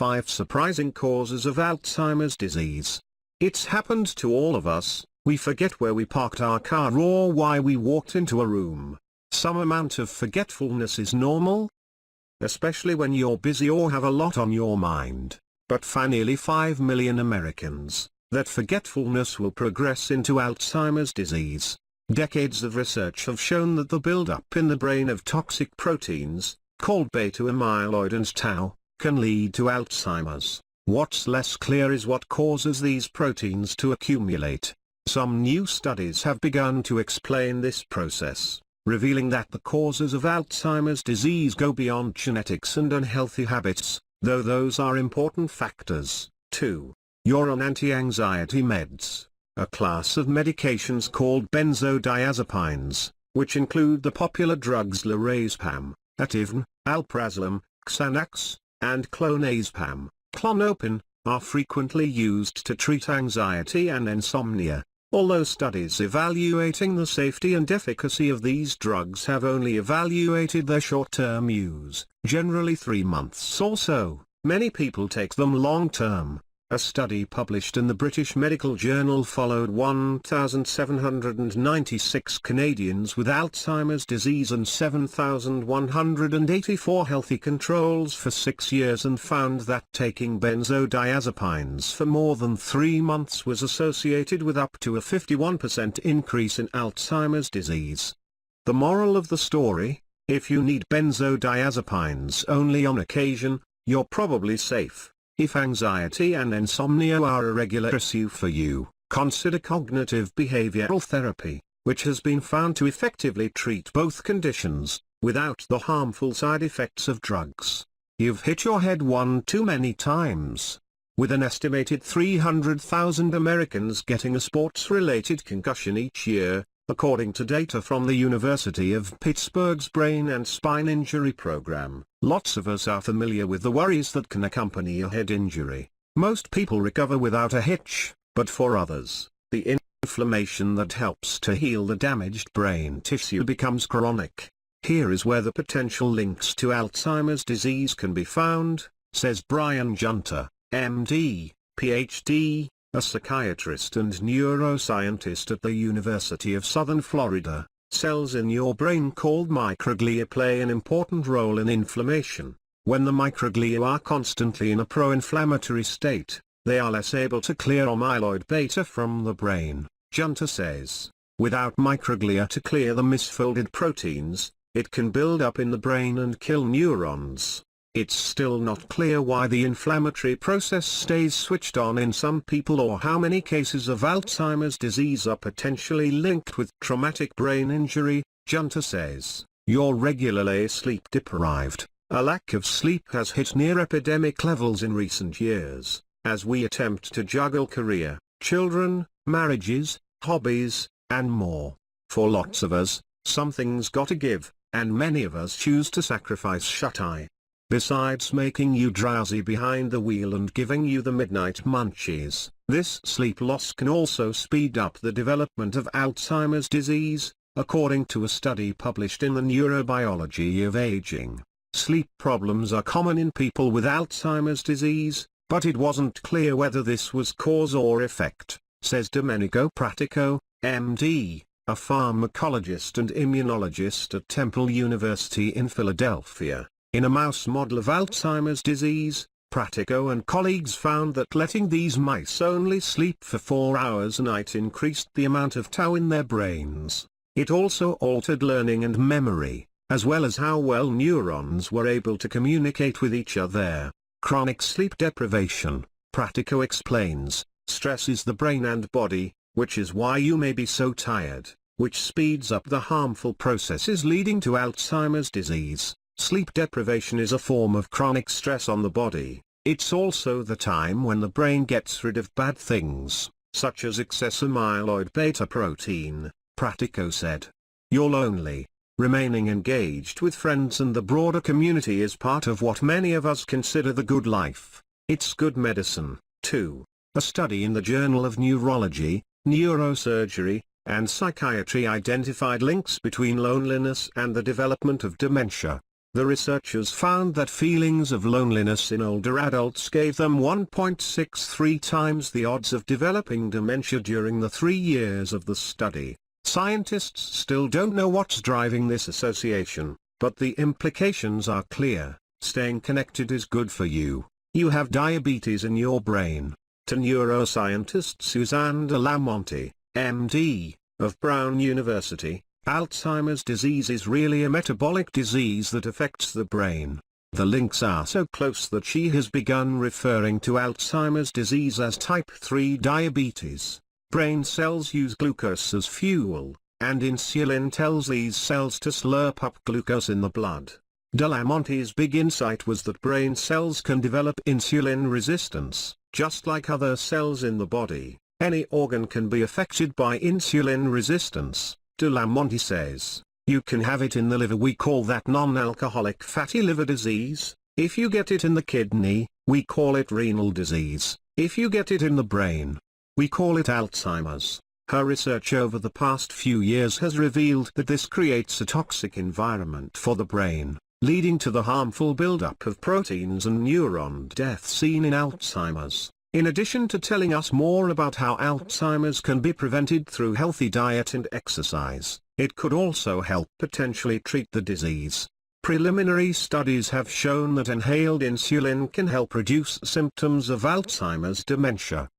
5 surprising causes of Alzheimer's disease. It's happened to all of us. We forget where we parked our car or why we walked into a room. Some amount of forgetfulness is normal, especially when you're busy or have a lot on your mind. But for nearly 5 million Americans, that forgetfulness will progress into Alzheimer's disease. Decades of research have shown that the buildup in the brain of toxic proteins, called beta-amyloid and tau, can lead to Alzheimer's. What's less clear is what causes these proteins to accumulate. Some new studies have begun to explain this process, revealing that the causes of Alzheimer's disease go beyond genetics and unhealthy habits, though those are important factors, too. You're on anti-anxiety meds, a class of medications called benzodiazepines, which include the popular drugs lorazepam, Ativan, alprazolam, Xanax, and clonazepam. Clonopin are frequently used to treat anxiety and insomnia, although studies evaluating the safety and efficacy of these drugs have only evaluated their short-term use, generally 3 months or so. Many people take them long-term. A study published in the British Medical Journal followed 1,796 Canadians with Alzheimer's disease and 7,184 healthy controls for 6 years and found that taking benzodiazepines for more than 3 months was associated with up to a 51% increase in Alzheimer's disease. The moral of the story: if you need benzodiazepines only on occasion, you're probably safe. If anxiety and insomnia are a regular issue for you, consider cognitive behavioral therapy, which has been found to effectively treat both conditions, without the harmful side effects of drugs. You've hit your head one too many times. With an estimated 300,000 Americans getting a sports-related concussion each year, according to data from the University of Pittsburgh's Brain and Spine Injury Program, lots of us are familiar with the worries that can accompany a head injury. Most people recover without a hitch, but for others, the inflammation that helps to heal the damaged brain tissue becomes chronic. Here is where the potential links to Alzheimer's disease can be found, says Brian Junter, MD, PhD, a psychiatrist and neuroscientist at the University of Southern Florida. Cells in your brain called microglia play an important role in inflammation. When the microglia are constantly in a pro-inflammatory state, they are less able to clear amyloid beta from the brain, Junter says. Without microglia to clear the misfolded proteins, it can build up in the brain and kill neurons. It's still not clear why the inflammatory process stays switched on in some people or how many cases of Alzheimer's disease are potentially linked with traumatic brain injury, Junter says. You're regularly sleep deprived. A lack of sleep has hit near epidemic levels in recent years, as we attempt to juggle career, children, marriages, hobbies, and more. For lots of us, something's gotta give, and many of us choose to sacrifice shut-eye. Besides making you drowsy behind the wheel and giving you the midnight munchies, this sleep loss can also speed up the development of Alzheimer's disease, according to a study published in the Neurobiology of Aging. Sleep problems are common in people with Alzheimer's disease, but it wasn't clear whether this was cause or effect, says Domenico Pratico, MD, a pharmacologist and immunologist at Temple University in Philadelphia. In a mouse model of Alzheimer's disease, Praticò and colleagues found that letting these mice only sleep for 4 hours a night increased the amount of tau in their brains. It also altered learning and memory, as well as how well neurons were able to communicate with each other. Chronic sleep deprivation, Praticò explains, stresses the brain and body, which is why you may be so tired, which speeds up the harmful processes leading to Alzheimer's disease. Sleep deprivation is a form of chronic stress on the body. It's also the time when the brain gets rid of bad things, such as excess amyloid beta protein, Praticò said. You're lonely. Remaining engaged with friends and the broader community is part of what many of us consider the good life. It's good medicine, too. A study in the Journal of Neurology, Neurosurgery, and Psychiatry identified links between loneliness and the development of dementia. The researchers found that feelings of loneliness in older adults gave them 1.63 times the odds of developing dementia during the 3 years of the study. Scientists still don't know what's driving this association, but the implications are clear. Staying connected is good for you. You have diabetes in your brain. To neuroscientist Suzanne de Monte, MD, of Brown University, Alzheimer's disease is really a metabolic disease that affects the brain. The links are so close that she has begun referring to Alzheimer's disease as type 3 diabetes. Brain cells use glucose as fuel, and insulin tells these cells to slurp up glucose in the blood. De la Monte's big insight was that brain cells can develop insulin resistance, just like other cells in the body. Any organ can be affected by insulin resistance, De la Monte says. You can have it in the liver, we call that non-alcoholic fatty liver disease. If you get it in the kidney, we call it renal disease. If you get it in the brain, we call it Alzheimer's. Her research over the past few years has revealed that this creates a toxic environment for the brain, leading to the harmful buildup of proteins and neuron death seen in Alzheimer's. In addition to telling us more about how Alzheimer's can be prevented through healthy diet and exercise, it could also help potentially treat the disease. Preliminary studies have shown that inhaled insulin can help reduce symptoms of Alzheimer's dementia.